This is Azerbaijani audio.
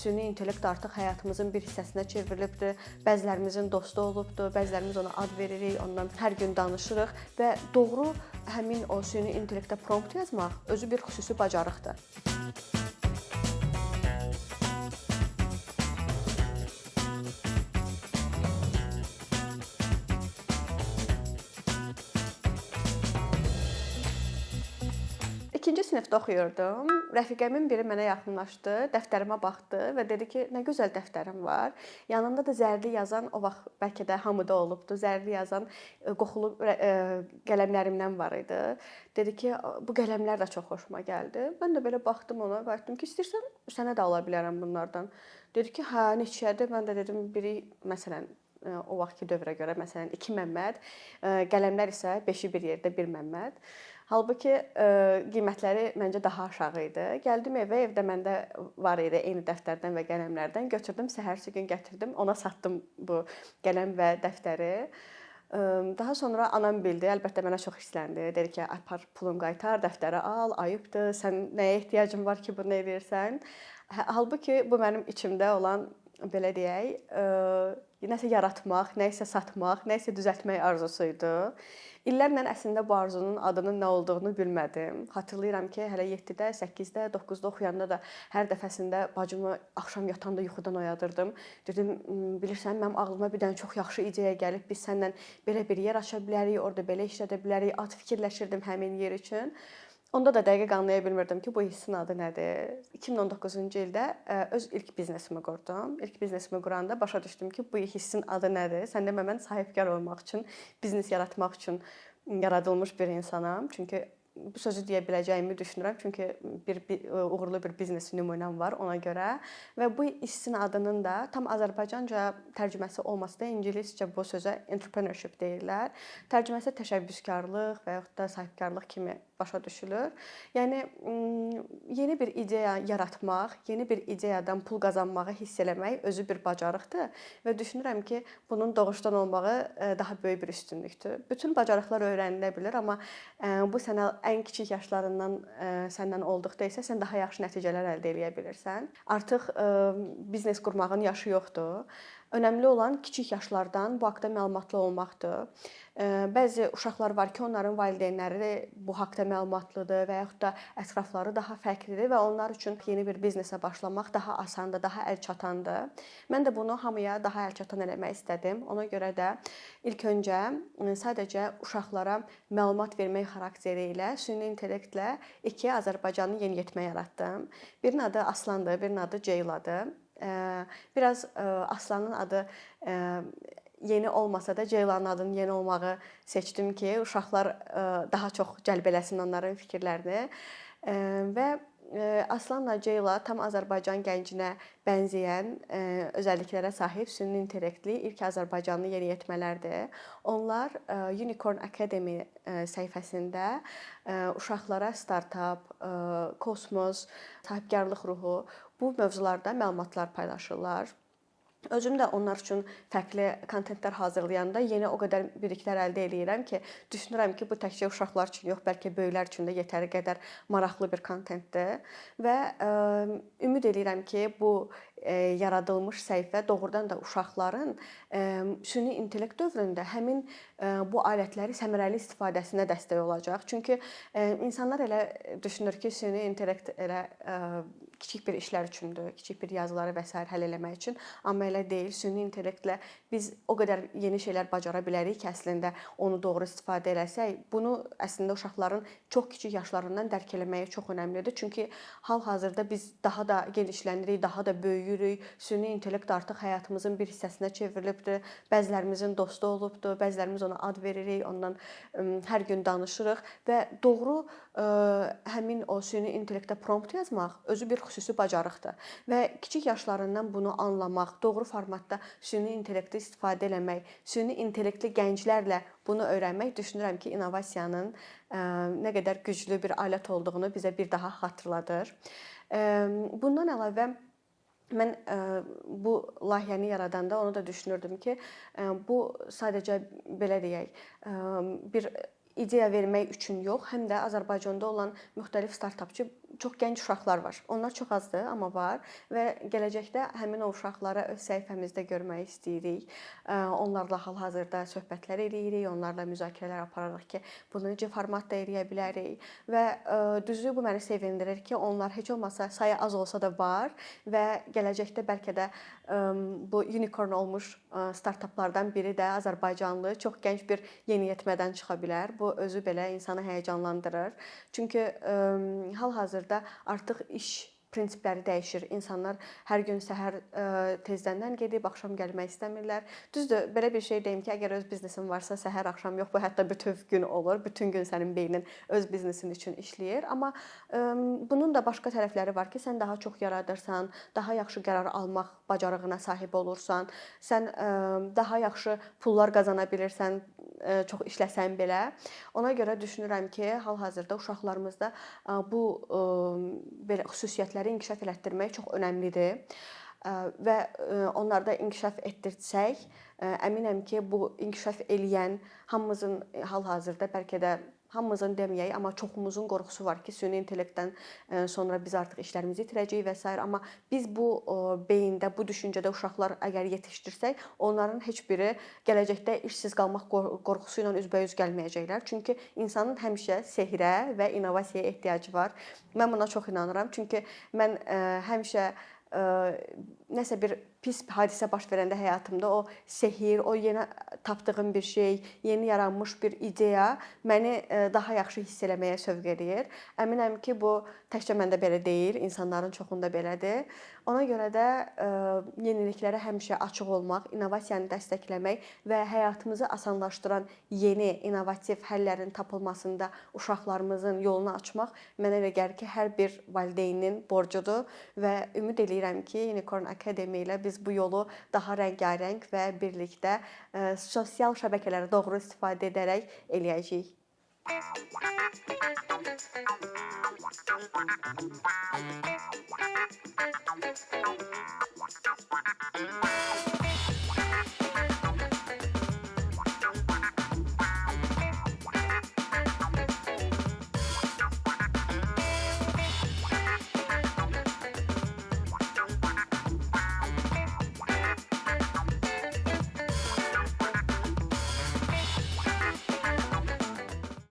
süni intellekt artıq həyatımızın bir hissəsinə çevrilibdir. Bəzilərimizin dostu olubdur, bəzilərimiz ona ad veririk, ondan hər gün danışırıq və doğru həmin o süni intellektə prompt yazmaq özü bir xüsusi bacarıqdır. İkinci sinifdə oxuyurdum. Rəfiqəmin biri mənə yaxınlaşdı, dəftərimə baxdı və dedi ki, nə gözəl dəftərin var. Yanında da zərli yazan, o vaxt bəlkə də hamıda olubdu, zərli yazan qoxulu qələmlərimdən var idi. Dedi ki, bu qələmlər də çox xoşuma gəldi. Mən də belə baxdım ona, baxdım ki, istəyirsən sənə də ala bilərəm bunlardan. Dedi ki, hə, neçədir? Mən də dedim, biri məsələn o vaxtki dövrə görə məsələn 2 Məmməd, qələmlər isə 5-i bir yerdə 1 Məmməd. Halbuki qiymətləri məncə daha aşağı idi. Gəldim evə, evdə məndə var idi eyni dəftərdən və qələmlərdən. Götürdüm, səhərsi gün gətirdim, ona satdım bu qələm və dəftəri. Daha sonra anam bildi, əlbəttə mənə çox hissləndi. Dedi ki, apar pulun qaytar, dəftəri al, ayıbdır. Sən nəyə ehtiyacın var ki, bunu edirsən? Halbuki bu mənim içimdə olan belə deyək, nəsə yaratmaq, nə isə satmaq, nə isə düzəltmək arzusu idi. İllərlə əslində bu arzunun adının nə olduğunu bilmədim. Xatırlayıram ki, hələ 7-də, 8-də, 9-da oxuyanda da hər dəfəsində bacımı axşam yatanda yuxudan oyadırdım. Dedim, bilirsən, mənim ağlıma bir dənə çox yaxşı ideya gəlib, biz səninlə belə bir yer aça bilərik, orada belə işlədə bilərik. Ad fikirləşirdim həmin yer üçün. Onda da dəqiq anlaya bilmirdim ki, bu hissin adı nədir. 2019-cu ildə öz ilk biznesimi qurdum. İlk biznesimi quranda başa düşdüm ki, bu hissin adı nədir. Sən demə mən sahibkar olmaq üçün, biznes yaratmaq üçün yaradılmış bir insanam. Çünki bu sözü deyə biləcəyimi düşünürəm. Çünki uğurlu bir biznes nümunəm var ona görə və bu hissin adının da tam Azərbaycanca tərcüməsi olmasa da ingiliscə bu sözə entrepreneurship deyirlər. Tərcüməsi təşəbbüskarlıq və yaxud da sahibkarlıq kimi başa düşülür. Yəni yeni bir ideya yaratmaq, yeni bir ideyadan pul qazanmağı hiss eləmək özü bir bacarıqdır və düşünürəm ki, bunun doğuşdan olmağı daha böyük bir üstünlükdür. Bütün bacarıqlar öyrənilə bilər, amma bu sənə ən kiçik yaşlarından səndən olduqda isə sən daha yaxşı nəticələr əldə edə bilirsən. Artıq biznes qurmağın yaşı yoxdur. Önəmli olan kiçik yaşlardan bu haqqda məlumatlı olmaqdır. Bəzi uşaqlar var ki, onların valideynləri bu haqqda məlumatlıdır və yaxud da ətrafları daha fərqlidir və onlar üçün yeni bir biznesə başlamaq daha asandır, daha əlçatandır. Mən də bunu hamıya daha əlçatan eləmək istədim. Ona görə də ilk öncə sadəcə uşaqlara məlumat vermək xarakteri ilə süni intellektlə 2 Azərbaycanlı yeniyetmə yaratdım. Birinin adı Aslandır, birinin adı Ceyladır. Biraz Aslanın adı yeni olmasa da Ceylanın adının yeni olmağı seçdim ki, uşaqlar daha çox cəlb eləsin onların fikirlərini. Və Aslanla Ceyla tam Azərbaycan gəncinə bənzəyən özəlliklərə sahib süni intellektli ilk Azərbaycanlı yeniyetmələrdir. Onlar Unicorn Academy səhifəsində uşaqlara startap, kosmos, sahibkarlıq ruhu bu mövzularda məlumatlar paylaşırlar. Özüm də onlar üçün fərqli kontentlər hazırlayanda yeni o qədər biliklər əldə edirəm ki, düşünürəm ki, bu təkcə uşaqlar üçün yox, bəlkə böyüklər üçün də yetəri qədər maraqlı bir kontentdir və ümid edirəm ki, bu yaradılmış səhifə doğrudan da uşaqların süni intellekt dövründə həmin bu alətləri səmərəli istifadəsinə dəstək olacaq. Çünki insanlar elə düşünür ki, süni intellekt elə kiçik bir işlər üçündür, kiçik bir yazıları və s. həll etmək üçün, amma elə deyil. Süni intellektlə biz o qədər yeni şeylər bacara bilərik ki, əslində onu doğru istifadə eləsək, bunu əslində uşaqların çox kiçik yaşlarından dərk etməyi çox əhəmiylidir. Çünki hal-hazırda biz daha da genişlənirik, daha da böyüyürük. Süni intellekt artıq həyatımızın bir hissəsinə çevrilibdir. Bəzilərimizin dostu olubdur, bəzilərimiz ona ad veririk, ondan hər gün danışırıq və doğru həmin o süni intellektə prompt yazmaq özü bir xüsusi bacarıqdır və kiçik yaşlarından bunu anlamaq, doğru formatda süni intellekti istifadə etmək, süni intellektli gənclərlə bunu öyrənmək düşünürəm ki, innovasiyanın nə qədər güclü bir alət olduğunu bizə bir daha xatırladır. Bundan əlavə mən bu layihəni yaradanda onu da düşünürdüm ki, bu sadəcə belə deyək, bir ideya vermək üçün yox, həm də Azərbaycanda olan müxtəlif startapçı çox gənc uşaqlar var. Onlar çox azdır, amma var və gələcəkdə həmin o uşaqları öz səhifəmizdə görmək istəyirik. Onlarla hal-hazırda söhbətlər eləyirik, onlarla müzakirələr aparırıq ki, bunu necə formatda eləyə bilərik və düzü bu məni sevindirir ki, onlar heç olmasa sayı az olsa da var və gələcəkdə bəlkə də bu unicorn olmuş startaplardan biri də Azərbaycanlı çox gənc bir yeniyetmədən çıxa bilər. Bu özü belə insanı həyəcanlandırır. Çünki hal-hazırda artıq iş prinsipləri dəyişir. İnsanlar hər gün səhər tezdən gedib axşam gəlmək istəmirlər. Düzdür, belə bir şey deyim ki, əgər öz biznesin varsa, səhər axşam yox, bu hətta bütöv gün olur. Bütün gün sənin beynin öz biznesin üçün işləyir. Amma bunun da başqa tərəfləri var ki, sən daha çox yaradırsan, daha yaxşı qərar almaq bacarığına sahib olursan, sən daha yaxşı pullar qazana bilirsən, çox işləsən belə. Ona görə düşünürəm ki, hal-hazırda uşaqlarımızda bu belə xüsusiyyətləri inkişaf elətdirmək çox önəmlidir. Və onlarda inkişaf etdirsək, əminəm ki, bu inkişaf eləyən hamımızın hal-hazırda bəlkə də hamımızın deməyək, amma çoxumuzun qorxusu var ki, süni intellektdən sonra biz artıq işlərimizi itirəcəyik və s. Amma biz bu beyində, bu düşüncədə uşaqlar əgər yetişdirsək, onların heç biri gələcəkdə işsiz qalmaq qorxusu ilə üzbəüz gəlməyəcəklər. Çünki insanın həmişə sehrə və innovasiyaya ehtiyacı var. Mən buna çox inanıram. Çünki mən həmişə nəsə bir pis hadisə baş verəndə həyatımda o sehr, o yeni tapdığım bir şey, yeni yaranmış bir ideya məni daha yaxşı hiss eləməyə sövq eləyir. Əminəm ki, bu təkcə məndə belə deyil, insanların çoxunda belədir. Ona görə də yeniliklərə həmişə açıq olmaq, innovasiyanı dəstəkləmək və həyatımızı asanlaşdıran yeni innovativ həllərin tapılmasında uşaqlarımızın yolunu açmaq mənə elə gəlir ki, hər bir valideynin borcudur və ümid eləyirəm ki, Unicorn Academy ilə biz bu yolu daha rəngarəng və birlikdə sosial şəbəkələrə doğru istifadə edərək eləyəcəyik. Thank you.